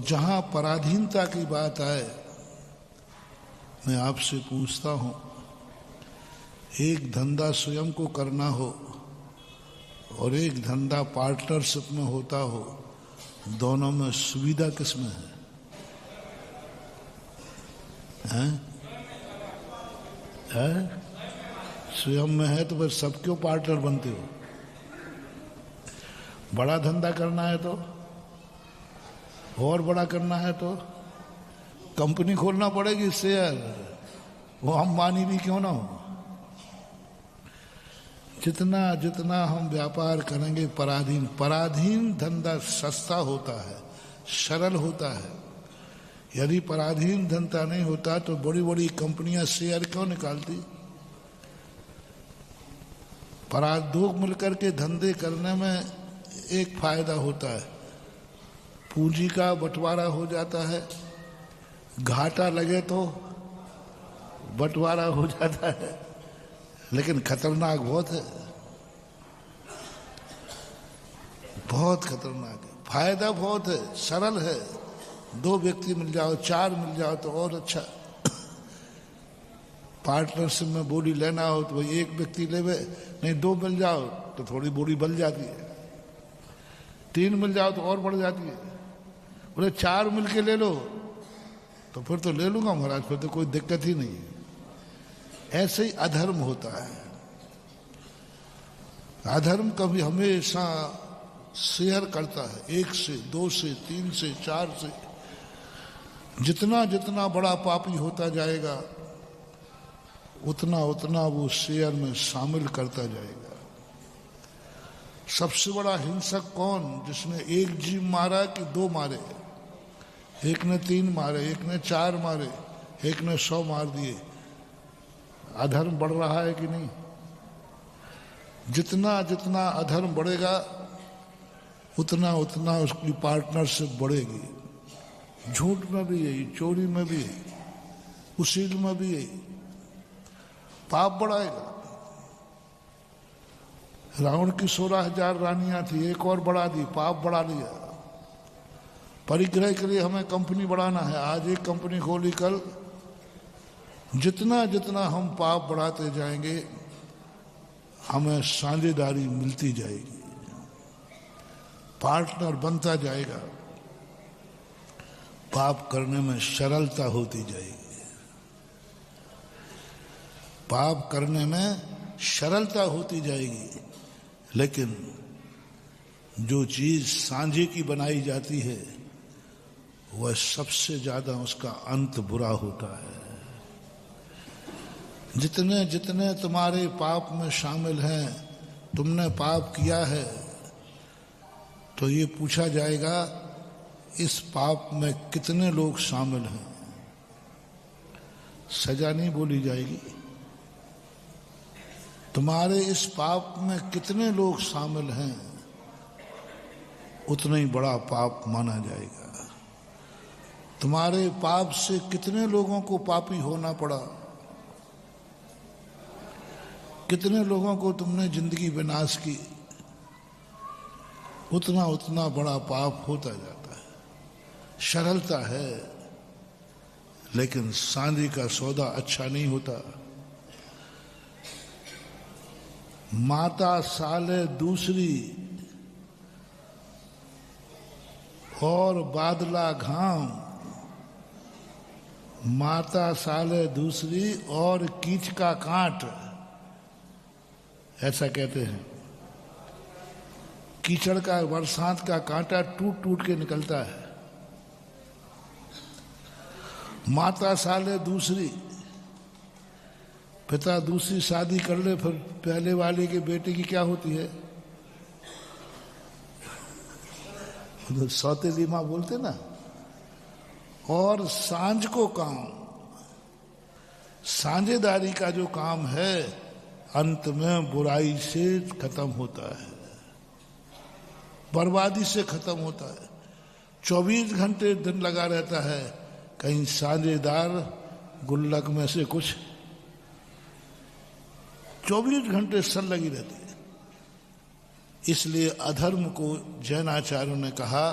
जहां पराधीनता की बात आए, मैं आपसे पूछता हूं, एक धंधा स्वयं को करना हो और एक धंधा पार्टनरशिप में होता हो, दोनों में सुविधा किसमें है? स्वयं में है तो फिर सब क्यों पार्टनर बनते हो? बड़ा धंधा करना है तो, और बड़ा करना है तो कंपनी खोलना पड़ेगी, शेयर, वो अंबानी भी क्यों ना हो। जितना जितना हम व्यापार करेंगे पराधीन धंधा सस्ता होता है, सरल होता है। यदि पराधीन धंधा नहीं होता तो बड़ी बड़ी कंपनियां शेयर क्यों निकालती? दो मिलकर के धंधे करने में एक फायदा होता है, पूंजी का बंटवारा हो जाता है, घाटा लगे तो बंटवारा हो जाता है, लेकिन खतरनाक बहुत है, बहुत खतरनाक है। फायदा बहुत है, सरल है, दो व्यक्ति मिल जाओ, चार मिल जाओ तो और अच्छा। पार्टनरशिप में बोली लेना हो तो भाई एक व्यक्ति लेवे, नहीं दो मिल जाओ तो थोड़ी बोली बढ़ जाती है, तीन मिल जाओ तो और बढ़ जाती है, बोले चार मिल के ले लो तो फिर तो ले लूंगा महाराज, फिर तो कोई दिक्कत ही नहीं है। ऐसे ही अधर्म होता है। अधर्म कभी हमेशा शेयर करता है, एक से, दो से, तीन से, चार से। जितना जितना बड़ा पापी होता जाएगा उतना उतना वो शेयर में शामिल करता जाएगा। सबसे बड़ा हिंसक कौन? जिसने एक जीव मारा कि दो मारे? एक ने 3 मारे, एक ने 4 मारे, एक ने 100 मार दिए। अधर्म बढ़ रहा है कि नहीं? जितना जितना अधर्म बढ़ेगा उतना उतना उसकी पार्टनरशिप बढ़ेगी। झूठ में भी यही, चोरी में भी यही, उसील में भी यही। पाप बढ़ाएगा। रावण की 16,000 रानियां थी, एक और बढ़ा दी, पाप बढ़ा लिया। परिग्रह के लिए हमें कंपनी बढ़ाना है, आज एक कंपनी खोली, कल जितना जितना हम पाप बढ़ाते जाएंगे हमें साझेदारी मिलती जाएगी, पार्टनर बनता जाएगा, पाप करने में सरलता होती जाएगी। पाप करने में सरलता होती जाएगी, लेकिन जो चीज सांझे की बनाई जाती है वह सबसे ज्यादा उसका अंत बुरा होता है। जितने जितने तुम्हारे पाप में शामिल हैं, तुमने पाप किया है तो ये पूछा जाएगा इस पाप में कितने लोग शामिल हैं। सजा नहीं बोली जाएगी, तुम्हारे इस पाप में कितने लोग शामिल हैं उतना ही बड़ा पाप माना जाएगा। तुम्हारे पाप से कितने लोगों को पापी होना पड़ा, कितने लोगों को तुमने जिंदगी विनाश की, उतना उतना बड़ा पाप होता जाता है। सरलता है, लेकिन सांझे का सौदा अच्छा नहीं होता। माता साले दूसरी और बादला घाम, माता साले दूसरी और कीच का कांट, ऐसा कहते हैं। कीचड़ का, बरसात का कांटा टूट टूट के निकलता है। माता साले दूसरी, पिता दूसरी शादी कर ले, फिर पहले वाले के बेटे की क्या होती है? सौतेली माँ बोलते ना। और सांझ को काम, साझेदारी का जो काम है अंत में बुराई से खत्म होता है, बर्बादी से खत्म होता है। 24 घंटे दिन लगा रहता है, कहीं साझेदार गुल्लक में से कुछ 24 घंटे सल लगी रहती है। इसलिए अधर्म को जैनाचार्यों ने कहा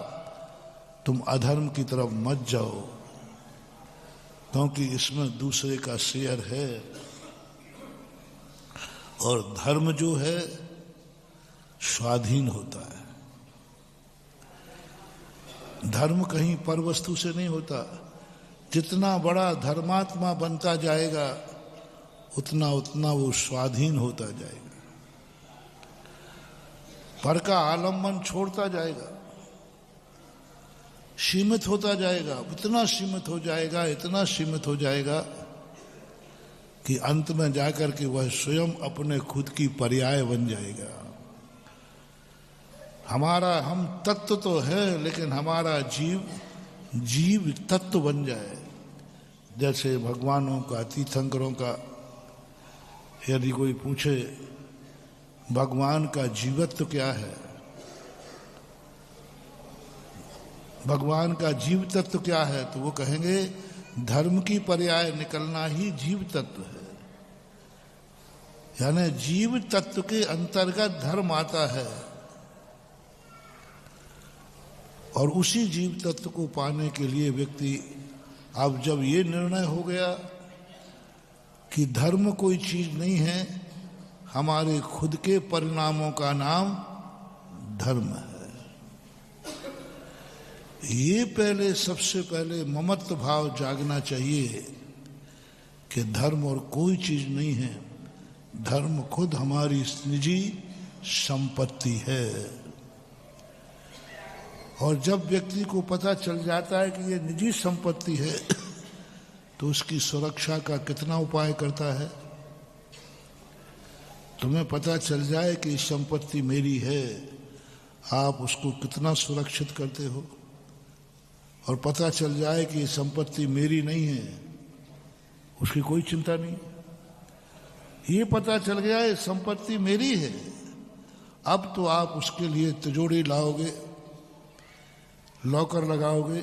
तुम अधर्म की तरफ मत जाओ, क्योंकि इसमें दूसरे का शेयर है। और धर्म जो है स्वाधीन होता है। धर्म कहीं पर वस्तु से नहीं होता। जितना बड़ा धर्मात्मा बनता जाएगा उतना उतना वो स्वाधीन होता जाएगा, पर का आलम्बन छोड़ता जाएगा, सीमित होता जाएगा, इतना सीमित हो जाएगा, इतना सीमित हो जाएगा कि अंत में जाकर के वह स्वयं अपने खुद की पर्याय बन जाएगा। हमारा हम तत्व तो है, लेकिन हमारा जीव तत्व बन जाए। जैसे भगवानों का, तीर्थंकरों का यदि कोई पूछे भगवान का जीवत्व क्या है, भगवान का जीव तत्व क्या है, तो वो कहेंगे धर्म की पर्याय निकलना ही जीव तत्व है। यानी जीव तत्व के अंतर्गत धर्म आता है, और उसी जीव तत्व को पाने के लिए व्यक्ति, अब जब ये निर्णय हो गया कि धर्म कोई चीज नहीं है, हमारे खुद के परिणामों का नाम धर्म है, ये पहले सबसे पहले ममत्व भाव जागना चाहिए कि धर्म और कोई चीज नहीं है, धर्म खुद हमारी निजी संपत्ति है। और जब व्यक्ति को पता चल जाता है कि ये निजी संपत्ति है, तो उसकी सुरक्षा का कितना उपाय करता है। तुम्हें पता चल जाए कि संपत्ति मेरी है, आप उसको कितना सुरक्षित करते हो। और पता चल जाए कि ये संपत्ति मेरी नहीं है, उसकी कोई चिंता नहीं। ये पता चल गया ये संपत्ति मेरी है, अब तो आप उसके लिए तिजोरी लाओगे, लॉकर लगाओगे,